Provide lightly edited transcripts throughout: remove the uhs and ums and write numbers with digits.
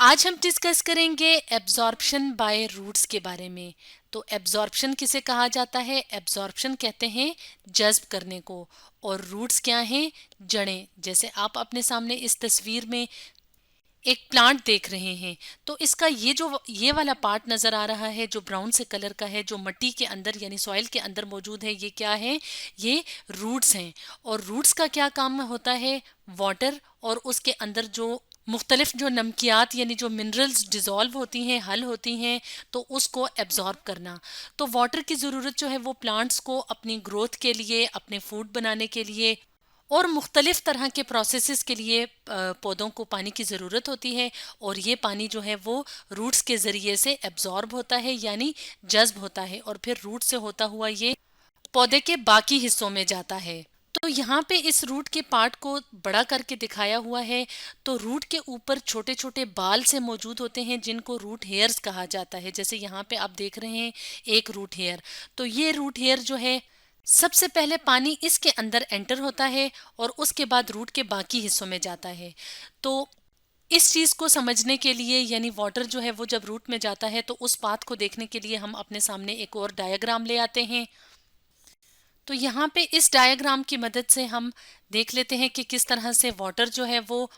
आज हम डिस्कस करेंगे एब्जॉर्प्शन बाय रूट्स के बारे में। तो एब्जॉर्प्शन किसे कहा जाता है? एब्जॉर्प्शन कहते हैं जज्ब करने को। और रूट्स क्या हैं? जड़ें। जैसे आप अपने सामने इस तस्वीर में एक प्लांट देख रहे हैं, तो इसका ये वाला पार्ट नजर आ रहा है जो ब्राउन से कलर का है, जो मिट्टी के अंदर यानी सॉइल के अंदर मौजूद है, ये क्या है? ये रूट्स हैं। और रूट्स का क्या काम होता है? वाटर और उसके अंदर जो मुख्तलिफ जो नमकियात यानी जो मिनरल्स डिजॉल्व होती हैं, हल होती हैं, तो उसको एब्जॉर्ब करना। तो वाटर की ज़रूरत जो है वो प्लांट्स को अपनी ग्रोथ के लिए, अपने फूड बनाने के लिए और मुख्तलिफ तरह के प्रोसेसेस के लिए पौधों को पानी की ज़रूरत होती है। और ये पानी जो है वो रूट्स के ज़रिए से एब्जॉर्ब होता है यानी जज्ब होता है, और फिर रूट से होता हुआ ये पौधे के बाकी हिस्सों में जाता है। तो यहाँ पे इस रूट के पार्ट को बड़ा करके दिखाया हुआ है। तो रूट के ऊपर छोटे छोटे बाल से मौजूद होते हैं जिनको रूट हेयर्स कहा जाता है। जैसे यहाँ पे आप देख रहे हैं एक रूट हेयर। तो ये रूट हेयर जो है, सबसे पहले पानी इसके अंदर एंटर होता है और उसके बाद रूट के बाकी हिस्सों में जाता है। तो इस चीज को समझने के लिए यानी वाटर जो है वो जब रूट में जाता है तो उस पाथ को देखने के लिए हम अपने सामने एक और डायग्राम ले आते हैं। तो यहाँ पे इस डायग्राम की मदद से हम देख लेते हैं कि किस तरह से वाटर जो है वो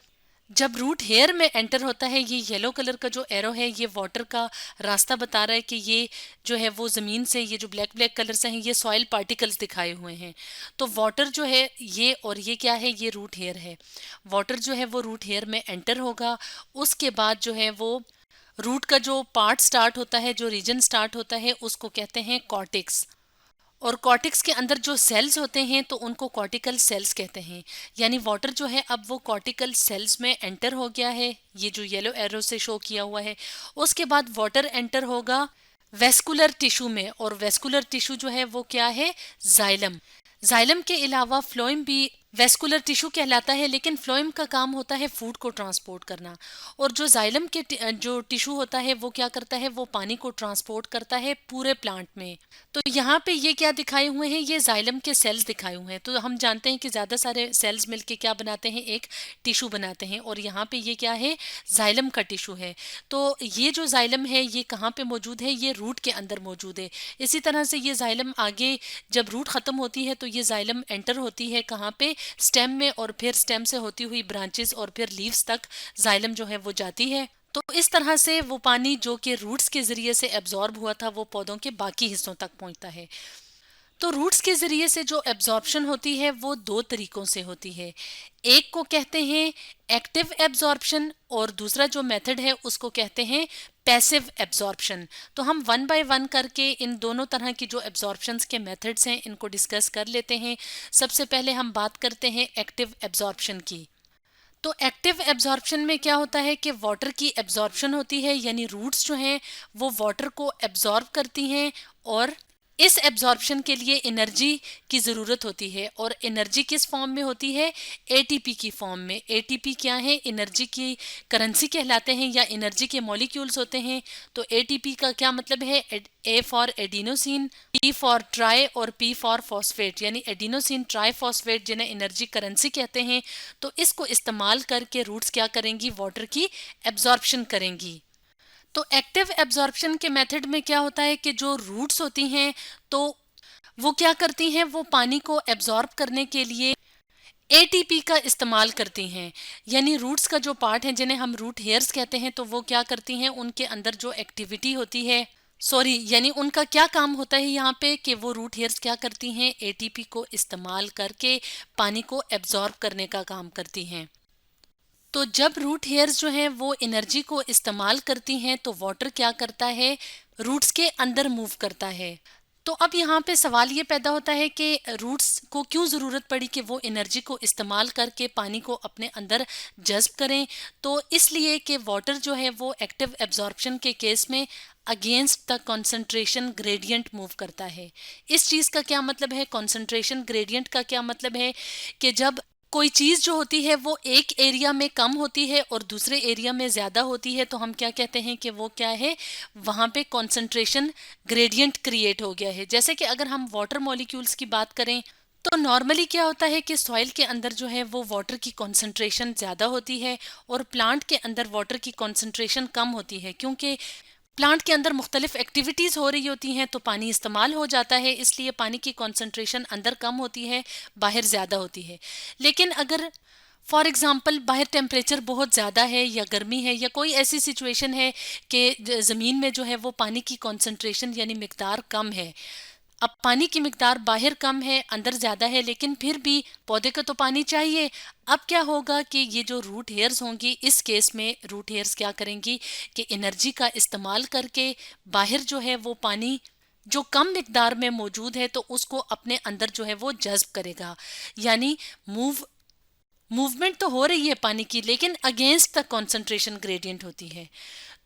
जब रूट हेयर में एंटर होता है, ये येलो कलर का जो एरो है ये वाटर का रास्ता बता रहा है कि ये जो है वो ज़मीन से, ये जो ब्लैक ब्लैक कलर से हैं ये सॉइल पार्टिकल्स दिखाए हुए हैं। तो वाटर जो है ये, और ये क्या है? ये रूट हेयर है। वाटर जो है वो रूट हेयर में एंटर होगा। उसके बाद जो है वो रूट का जो पार्ट स्टार्ट होता है, जो रीजन स्टार्ट होता है, उसको कहते हैं कॉर्टेक्स। और कॉर्टेक्स के अंदर जो सेल्स होते हैं तो उनको कॉर्टिकल सेल्स कहते हैं। यानी वाटर जो है अब वो कॉर्टिकल सेल्स में एंटर हो गया है, ये जो येलो एरो से शो किया हुआ है। उसके बाद वाटर एंटर होगा वेस्कुलर टिश्यू में, और वेस्कुलर टिश्यू जो है वो क्या है? जाइलम। जाइलम के अलावा फ्लोएम भी वेस्कुलर टिश्यू कहलाता है, लेकिन फ्लोएम का काम होता है फूड को ट्रांसपोर्ट करना। और जो जाइलम के जो टिश्यू होता है वो क्या करता है? वो पानी को ट्रांसपोर्ट करता है पूरे प्लांट में। तो यहाँ पे ये क्या दिखाए हुए हैं? ये जाइलम के सेल्स दिखाए हुए हैं। तो हम जानते हैं कि ज़्यादा सारे सेल्स मिलके क्या बनाते हैं? एक टिश्यू बनाते हैं। और यहाँ पे ये क्या है? जाइलम का टिश्यू है। तो ये जो जाइलम है ये कहाँ पे मौजूद है? ये रूट के अंदर मौजूद है। इसी तरह से ये जाइलम आगे जब रूट ख़त्म होती है तो ये जाइलम एंटर होती है कहाँ पे? स्टेम में, और फिर स्टेम से होती हुई ब्रांचेस और फिर लीव्स तक जाइलम जो है वो जाती है। तो इस तरह से वो पानी जो कि रूट्स के जरिए से एब्जॉर्ब हुआ था वो पौधों के बाकी हिस्सों तक पहुंचता है। तो रूट्स के जरिए से जो एब्जॉर्प्शन होती है वो दो तरीकों से होती है। एक को कहते हैं एक्टिव एब्जॉर्प्शन, और दूसरा जो मेथड है उसको कहते हैं पैसिव एब्जॉर्प्शन। तो हम वन बाय वन करके इन दोनों तरह की जो एब्जॉर्प्शंस के मेथड्स हैं इनको डिस्कस कर लेते हैं। सबसे पहले हम बात करते हैं एक्टिव एब्जॉर्प्शन की। तो एक्टिव एब्जॉर्प्शन में क्या होता है कि वाटर की एब्जॉर्प्शन होती है, यानी रूट्स जो हैं वो वाटर को एब्जॉर्ब करती हैं, और इस एब्जॉर्प्शन के लिए एनर्जी की ज़रूरत होती है। और एनर्जी किस फॉर्म में होती है? एटीपी की फॉर्म में। एटीपी क्या है? एनर्जी की करेंसी कहलाते हैं, या एनर्जी के मॉलिक्यूल्स होते हैं। तो एटीपी का क्या मतलब है? A for adenosine, P for try, और पी फॉर फॉस्फेट, यानी एडिनोसिन ट्राई फॉस्फेट जिन्हें एनर्जी करेंसी कहते हैं। तो इसको इस्तेमाल करके रूट्स क्या करेंगी? वाटर की एब्जॉर्प्शन करेंगी। तो एक्टिव एब्जॉर्प्शन के मेथड में क्या होता है कि जो रूट्स होती हैं तो वो क्या करती हैं? वो पानी को एब्जॉर्ब करने के लिए एटीपी का इस्तेमाल करती हैं। यानी रूट्स का जो पार्ट है जिन्हें हम रूट हेयर्स कहते हैं, तो वो क्या करती हैं? उनके अंदर जो एक्टिविटी होती है, सॉरी, यानी उनका क्या काम होता है यहाँ पे कि वो रूट हेयर्स क्या करती हैं? एटीपी को इस्तेमाल करके पानी को एब्जॉर्ब करने का काम करती हैं। तो जब रूट हेयर्स जो हैं वो एनर्जी को इस्तेमाल करती हैं तो वाटर क्या करता है? रूट्स के अंदर मूव करता है। तो अब यहाँ पे सवाल ये पैदा होता है कि रूट्स को क्यों ज़रूरत पड़ी कि वो एनर्जी को इस्तेमाल करके पानी को अपने अंदर जज्ब करें? तो इसलिए कि वाटर जो है वो एक्टिव एब्जॉर्प्शन के केस में against the concentration gradient move करता है। इस चीज़ का क्या मतलब है? कंसंट्रेशन ग्रेडियंट का क्या मतलब है कि जब कोई चीज़ जो होती है वो एक एरिया में कम होती है और दूसरे एरिया में ज़्यादा होती है, तो हम क्या कहते हैं कि वो क्या है? वहाँ पे कंसंट्रेशन ग्रेडियंट क्रिएट हो गया है। जैसे कि अगर हम वाटर मॉलिक्यूल्स की बात करें तो नॉर्मली क्या होता है कि सॉइल के अंदर जो है वो वाटर की कंसंट्रेशन ज़्यादा होती है और प्लांट के अंदर वाटर की कंसंट्रेशन कम होती है, क्योंकि प्लांट के अंदर मुख्तलिफ एक्टिविटीज़ हो रही होती हैं तो पानी इस्तेमाल हो जाता है, इसलिए पानी की कंसंट्रेशन अंदर कम होती है, बाहर ज़्यादा होती है। लेकिन अगर फॉर एग्ज़ाम्पल बाहर टेम्परेचर बहुत ज़्यादा है या गर्मी है या कोई ऐसी सिचुएशन है कि ज़मीन में जो है वो पानी की कंसंट्रेशन यानी मिकदार कम है, अब पानी की मिकदार बाहर कम है अंदर ज़्यादा है, लेकिन फिर भी पौधे को तो पानी चाहिए। अब क्या होगा कि ये जो रूट हेयर्स होंगी, इस केस में रूट हेयर्स क्या करेंगी कि एनर्जी का इस्तेमाल करके बाहर जो है वो पानी जो कम मिकदार में मौजूद है तो उसको अपने अंदर जो है वो जज्ब करेगा, यानी मूवमेंट तो हो रही है पानी की, लेकिन अगेंस्ट द कंसंट्रेशन ग्रेडियंट होती है।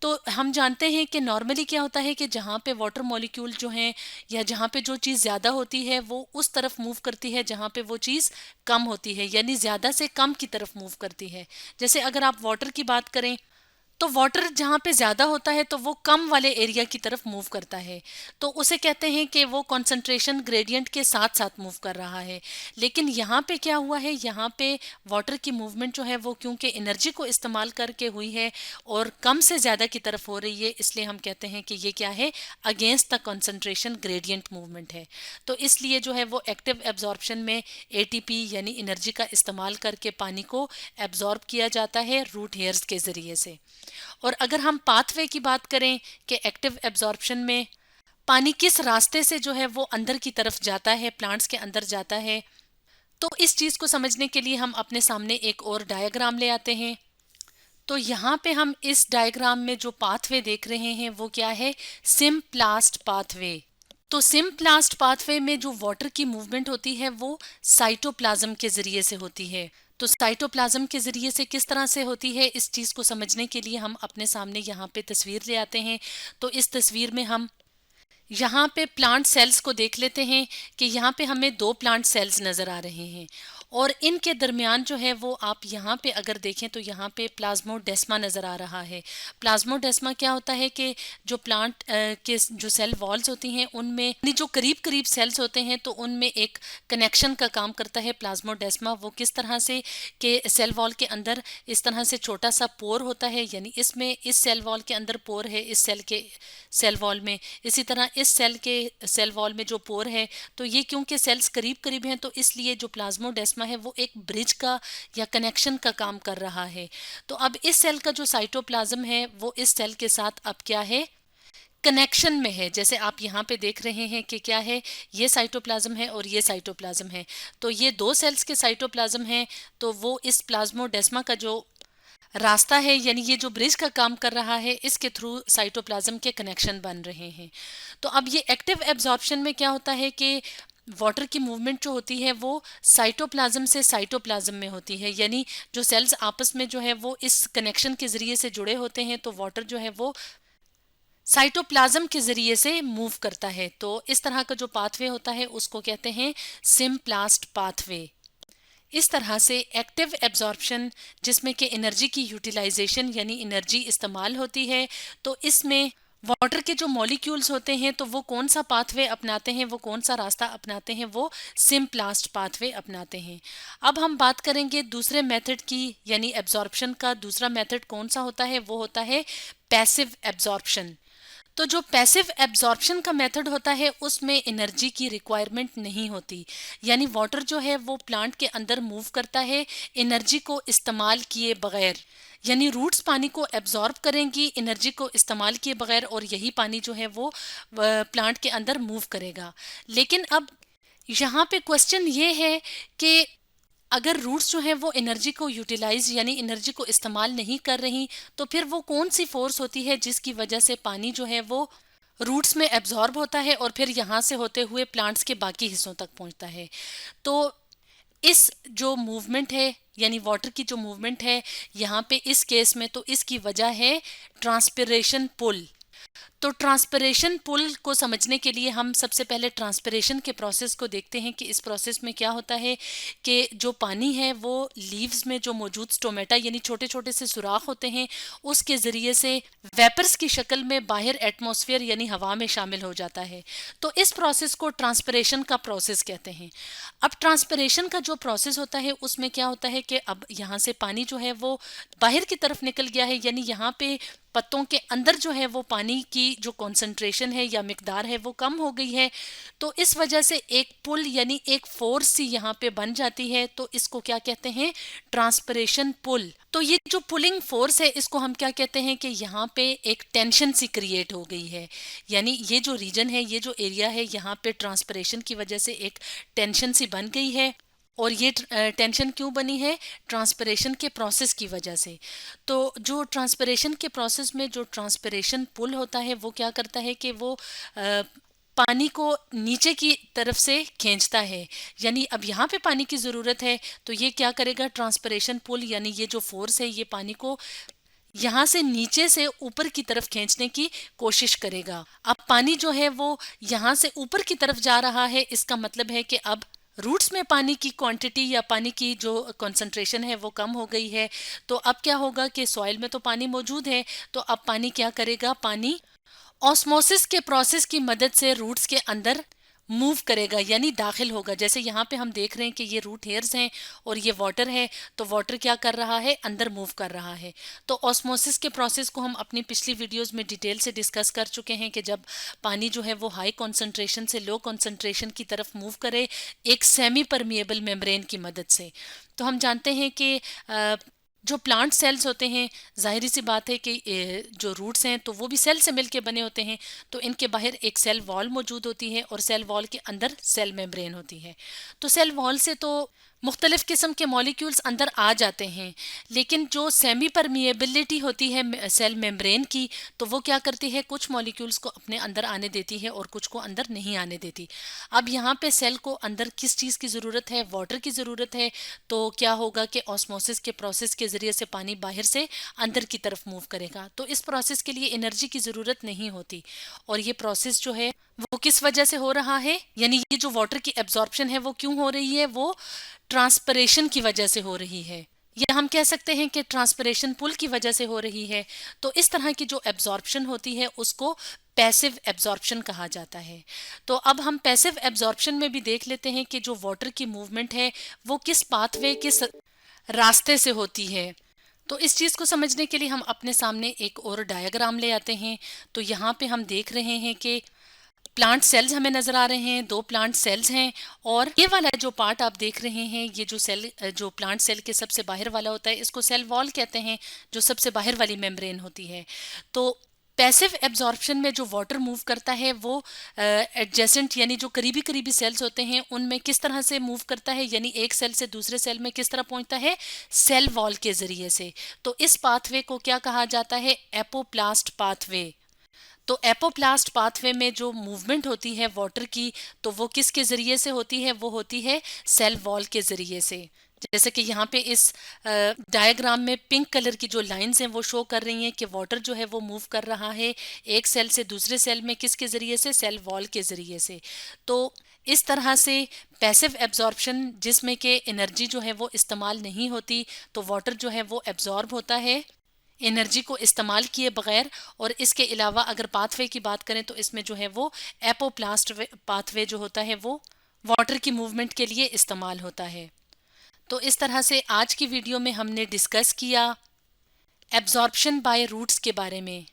तो हम जानते हैं कि नॉर्मली क्या होता है कि जहाँ पे वाटर मॉलिक्यूल जो हैं या जहाँ पे जो चीज़ ज़्यादा होती है वो उस तरफ मूव करती है जहाँ पे वो चीज़ कम होती है, यानी ज़्यादा से कम की तरफ मूव करती है। जैसे अगर आप वाटर की बात करें तो वाटर जहाँ पे ज़्यादा होता है तो वो कम वाले एरिया की तरफ मूव करता है, तो उसे कहते हैं कि वो कंसंट्रेशन ग्रेडियंट के साथ साथ मूव कर रहा है। लेकिन यहाँ पे क्या हुआ है, यहाँ पे वाटर की मूवमेंट जो है वो क्योंकि एनर्जी को इस्तेमाल करके हुई है और कम से ज़्यादा की तरफ हो रही है, इसलिए हम कहते हैं कि ये क्या है, against the concentration gradient movement है। तो इसलिए जो है वो एक्टिव एब्जॉर्प्शन में एटीपी यानी एनर्जी का इस्तेमाल करके पानी को एब्जॉर्ब किया जाता है रूट हेयर्स के ज़रिए से। और अगर हम पाथवे की बात करें कि एक्टिव एब्जॉर्प्शन में पानी किस रास्ते से जो है वो अंदर की तरफ जाता है, प्लांट्स के अंदर जाता है, तो इस चीज़ को समझने के लिए हम अपने सामने एक और डायग्राम ले आते हैं। तो यहाँ पे हम इस डायग्राम में जो पाथवे देख रहे हैं वो क्या है, सिम्प्लास्ट पाथवे। तो सिम्प्लास्ट पाथवे में जो वाटर की मूवमेंट होती है वो साइटोप्लाज्म के जरिए से होती है। तो साइटोप्लाज्म के जरिए से किस तरह से होती है, इस चीज़ को समझने के लिए हम अपने सामने यहाँ पे तस्वीर ले आते हैं। तो इस तस्वीर में हम यहाँ पे प्लांट सेल्स को देख लेते हैं कि यहाँ पे हमें दो प्लांट सेल्स नज़र आ रहे हैं और इनके दरमियान जो है वो आप यहाँ पे अगर देखें तो यहाँ पे प्लाज्मोडेस्मा नज़र आ रहा है। प्लाज्मोडेस्मा क्या होता है कि जो प्लांट के जो सेल वॉल्स होती हैं उनमें जो करीब करीब सेल्स होते हैं तो उनमें एक कनेक्शन का काम करता है प्लाज्मोडेस्मा। वो किस तरह से कि सेल वॉल के अंदर इस तरह से छोटा सा पोर होता है, यानी इसमें इस सेल वॉल के अंदर पोर है, इस सेल के सेल वॉल में, इसी तरह इस सेल के सेल वॉल में जो पोर है, तो ये क्योंकि सेल्स करीब करीब हैं तो इसलिए जो प्लाज्मोडेस्मा है वो एक ब्रिज का या कनेक्शन का काम कर रहा है। तो अब इस सेल का जो साइटोप्लाज्म है वो इस सेल के साथ अब क्या है, कनेक्शन में है। जैसे आप यहाँ पे देख रहे हैं कि क्या है, ये साइटोप्लाज्म है और ये साइटोप्लाज्म है, तो ये दो सेल्स के साइटोप्लाज्म हैं, तो वो इस प्लाज्मोडेस्मा का जो रास्ता है यानी ये जो ब्रिज का काम कर रहा है इसके थ्रू साइटोप्लाज्म के कनेक्शन बन रहे हैं। तो अब ये एक्टिव एब्जॉर्प्शन में क्या होता है कि वाटर की मूवमेंट जो होती है वो साइटोप्लाज्म से साइटोप्लाज्म में होती है, यानी जो सेल्स आपस में जो है वो इस कनेक्शन के ज़रिए से जुड़े होते हैं, तो वाटर जो है वो साइटोप्लाज्म के ज़रिए से मूव करता है। तो इस तरह का जो पाथवे होता है उसको कहते हैं सिम्प्लास्ट पाथवे। इस तरह से एक्टिव एब्जॉर्प्शन जिसमें कि एनर्जी की यूटिलाइजेशन यानी एनर्जी इस्तेमाल होती है, तो इसमें वाटर के जो मॉलिक्यूल्स होते हैं तो वो कौन सा पाथवे अपनाते हैं, वो कौन सा रास्ता अपनाते हैं, वो सिम्प्लास्ट पाथवे अपनाते हैं। अब हम बात करेंगे दूसरे मेथड की, यानी एब्जॉर्प्शन का दूसरा मेथड कौन सा होता है, वो होता है पैसिव एब्जॉर्प्शन। तो जो पैसिव एब्जॉर्प्शन का मेथड होता है उसमें एनर्जी की रिक्वायरमेंट नहीं होती, यानी वाटर जो है वो प्लांट के अंदर मूव करता है एनर्जी को इस्तेमाल किए बगैर, यानी रूट्स पानी को एब्जॉर्ब करेंगी एनर्जी को इस्तेमाल किए बगैर और यही पानी जो है वो प्लांट के अंदर मूव करेगा। लेकिन अब यहाँ पे क्वेश्चन ये है कि अगर रूट्स जो हैं वो एनर्जी को यूटिलाइज यानी एनर्जी को इस्तेमाल नहीं कर रही, तो फिर वो कौन सी फोर्स होती है जिसकी वजह से पानी जो है वो रूट्स में एब्जॉर्ब होता है और फिर यहाँ से होते हुए प्लांट्स के बाकी हिस्सों तक पहुँचता है। तो इस जो मूवमेंट है यानी वाटर की जो मूवमेंट है यहाँ पे इस केस में, तो इसकी वजह है ट्रांसपिरेशन पुल। तो ट्रांसपिरेशन पुल को समझने के लिए हम सबसे पहले ट्रांसपिरेशन के प्रोसेस को देखते हैं कि इस प्रोसेस में क्या होता है कि जो पानी है वो लीव्स में जो मौजूद स्टोमेटा यानी छोटे छोटे से सुराख होते हैं उसके ज़रिए से वेपर्स की शक्ल में बाहर एटमॉस्फेयर यानी हवा में शामिल हो जाता है। तो इस प्रोसेस को ट्रांसपिरेशन का प्रोसेस कहते हैं। अब ट्रांसपिरेशन का जो प्रोसेस होता है उसमें क्या होता है कि अब यहाँ से पानी जो है वो बाहर की तरफ निकल गया है, यानी यहाँ पे पत्तों के अंदर जो है वो पानी की जो कॉन्सेंट्रेशन है या मिकदार है वो कम हो गई है। तो इस वजह से एक पुल यानी एक फोर्स सी यहाँ पे बन जाती है, तो इसको क्या कहते हैं, ट्रांसपिरेशन पुल। तो ये जो पुलिंग फोर्स है इसको हम क्या कहते हैं कि यहाँ पे एक टेंशन सी क्रिएट हो गई है, यानी ये जो रीजन है, ये जो एरिया है, यहाँ पे ट्रांसपिरेशन की वजह से एक टेंशन सी बन गई है। और ये टेंशन क्यों बनी है, ट्रांसपिरेशन के प्रोसेस की वजह से। तो जो ट्रांसपिरेशन के प्रोसेस में जो ट्रांसपिरेशन पुल होता है वो क्या करता है कि वो पानी को नीचे की तरफ से खींचता है, यानी अब यहाँ पे पानी की ज़रूरत है तो ये क्या करेगा, ट्रांसपिरेशन पुल यानी ये जो फोर्स है ये पानी को यहाँ से नीचे से ऊपर की तरफ खींचने की कोशिश करेगा। अब पानी जो है वो यहाँ से ऊपर की तरफ जा रहा है, इसका मतलब है कि अब रूट्स में पानी की क्वांटिटी या पानी की जो कंसंट्रेशन है वो कम हो गई है। तो अब क्या होगा कि सॉइल में तो पानी मौजूद है, तो अब पानी क्या करेगा, पानी ऑस्मोसिस के प्रोसेस की मदद से रूट्स के अंदर मूव करेगा यानी दाखिल होगा। जैसे यहाँ पे हम देख रहे हैं कि ये रूट हेयर्स हैं और ये वाटर है, तो वाटर क्या कर रहा है, अंदर मूव कर रहा है। तो ऑस्मोसिस के प्रोसेस को हम अपनी पिछली वीडियोस में डिटेल से डिस्कस कर चुके हैं कि जब पानी जो है वो हाई कॉन्सेंट्रेशन से लो कॉन्सेंट्रेशन की तरफ मूव करे एक सेमी परमिएबल मेम्ब्रेन की मदद से। तो हम जानते हैं कि जो प्लांट सेल्स होते हैं, जाहिर सी बात है कि जो रूट्स हैं तो वो भी सेल से मिलके बने होते हैं, तो इनके बाहर एक सेल वॉल मौजूद होती है और सेल वॉल के अंदर सेल मेम्ब्रेन होती है। तो सेल वॉल से तो मुख्तलिफ किस्म के मॉलिक्यूल्स अंदर आ जाते हैं, लेकिन जो सेमी परमिएबिलिटी होती है सेल मेम्ब्रेन की, तो वो क्या करती है, कुछ मॉलिक्यूल्स को अपने अंदर आने देती है और कुछ को अंदर नहीं आने देती। अब यहाँ पे सेल को अंदर किस चीज़ की ज़रूरत है, वाटर की ज़रूरत है। तो क्या होगा कि ऑस्मोसिस के प्रोसेस के ज़रिए से पानी बाहर से अंदर की तरफ मूव करेगा। तो इस प्रोसेस के लिए एनर्जी की ज़रूरत नहीं होती, और ये प्रोसेस जो है वो किस वजह से हो रहा है, यानी ये जो वाटर की एब्जॉर्प्शन है वो क्यों हो रही है, वो ट्रांसपिरेशन की वजह से हो रही है, या हम कह सकते हैं कि ट्रांसपिरेशन पुल की वजह से हो रही है। तो इस तरह की जो एब्जॉर्प्शन होती है उसको पैसिव एब्जॉर्प्शन कहा जाता है। तो अब हम पैसिव एब्जॉर्प्शन में भी देख लेते हैं कि जो वाटर की मूवमेंट है वो किस पाथवे, किस रास्ते से होती है। तो इस चीज़ को समझने के लिए हम अपने सामने एक और डायग्राम ले आते हैं। तो यहाँ पे हम देख रहे हैं कि प्लांट सेल्स हमें नजर आ रहे हैं, दो प्लांट सेल्स हैं, और ये वाला जो पार्ट आप देख रहे हैं, ये जो सेल, जो प्लांट सेल के सबसे बाहर वाला होता है, इसको सेल वॉल कहते हैं, जो सबसे बाहर वाली मेम्ब्रेन होती है। तो पैसिव एब्जॉर्प्शन में जो वाटर मूव करता है वो एडजेसेंट यानी जो करीबी करीबी सेल्स होते हैं उनमें किस तरह से मूव करता है, यानी एक सेल से दूसरे सेल में किस तरह पहुंचता है, सेल वॉल के जरिए से। तो इस पाथवे को क्या कहा जाता है, एपोप्लास्ट पाथवे। तो एपोप्लास्ट पाथवे में जो मूवमेंट होती है वाटर की, तो वो किसके ज़रिए से होती है, वो होती है सेल वॉल के ज़रिए से। जैसे कि यहाँ पे इस डायग्राम में पिंक कलर की जो लाइंस हैं वो शो कर रही हैं कि वाटर जो है वो मूव कर रहा है एक सेल से दूसरे सेल में, किसके ज़रिए से, सेल वॉल के ज़रिए से। तो इस तरह से पैसिव एब्जॉर्प्शन, जिसमें कि एनर्जी जो है वो इस्तेमाल नहीं होती, तो वाटर जो है वो एब्जॉर्ब होता है एनर्जी को इस्तेमाल किए बगैर। और इसके अलावा अगर पाथवे की बात करें तो इसमें जो है वो एपोप्लास्ट पाथवे जो होता है वो वाटर की मूवमेंट के लिए इस्तेमाल होता है। तो इस तरह से आज की वीडियो में हमने डिस्कस किया एब्जॉर्प्शन बाय रूट्स के बारे में।